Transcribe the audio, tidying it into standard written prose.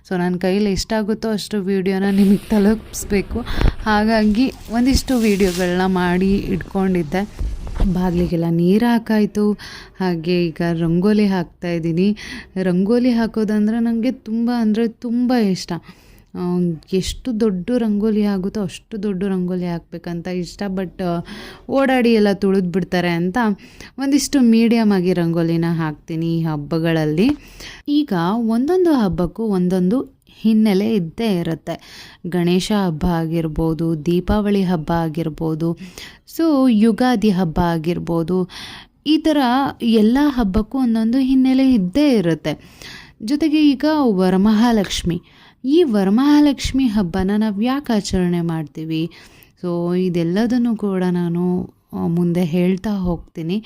So ನನ್ನ ಕೈಲಿ ಎಷ್ಟಾಗುತ್ತೋ ಅಷ್ಟು ವೀಡಿಯೋನ ನಿಮಗೆ ತಲುಪಿಸ್ಬೇಕು. ಹಾಗಾಗಿ ಒಂದಿಷ್ಟು ವೀಡಿಯೋಗಳನ್ನ ಮಾಡಿ ಇಟ್ಕೊಂಡಿದ್ದೆ. ಬಾಗಿಲಿಗೆಲ್ಲ ನೀರು ಹಾಕಾಯಿತು. ಹಾಗೆ ಈಗ ರಂಗೋಲಿ ಹಾಕ್ತಾಯಿದ್ದೀನಿ. ರಂಗೋಲಿ ಹಾಕೋದಂದ್ರೆ ನನಗೆ ತುಂಬ ಇಷ್ಟ. ಎಷ್ಟು ದೊಡ್ಡ ರಂಗೋಲಿ ಆಗುತ್ತೋ ಅಷ್ಟು ದೊಡ್ಡ ರಂಗೋಲಿ ಹಾಕಬೇಕಂತ ಇಷ್ಟ. ಬಟ್ ಓಡಾಡಿ ಎಲ್ಲ ತುಳಿದು ಬಿಡ್ತಾರೆ ಅಂತ ಒಂದಿಷ್ಟು ಮೀಡಿಯಮ್ ಆಗಿ ರಂಗೋಲಿನ ಹಾಕ್ತೀನಿ ಈ ಹಬ್ಬಗಳಲ್ಲಿ. ಈಗ ಒಂದೊಂದು ಹಬ್ಬಕ್ಕೂ ಒಂದೊಂದು ಹಿನ್ನೆಲೆ ಇದ್ದೇ ಇರುತ್ತೆ. ಗಣೇಶ ಹಬ್ಬ ಆಗಿರ್ಬೋದು, ದೀಪಾವಳಿ ಹಬ್ಬ ಆಗಿರ್ಬೋದು, ಸೊ ಯುಗಾದಿ ಹಬ್ಬ ಆಗಿರ್ಬೋದು, ಈ ಥರ ಎಲ್ಲ ಹಬ್ಬಕ್ಕೂ ಒಂದೊಂದು ಹಿನ್ನೆಲೆ ಇದ್ದೇ ಇರುತ್ತೆ. ಜೊತೆಗೆ ಈಗ ವರಮಹಾಲಕ್ಷ್ಮಿ, ಈ ವರಮಹಾಲಕ್ಷ್ಮಿ ಹಬ್ಬನ ನಾವು ಯಾಕೆ ಆಚರಣೆ ಮಾಡ್ತೀವಿ, ಸೊ ಇದೆಲ್ಲದನ್ನು ಕೂಡ ನಾನು ಮುಂದೆ ಹೇಳ್ತಾ ಹೋಗ್ತೀನಿ.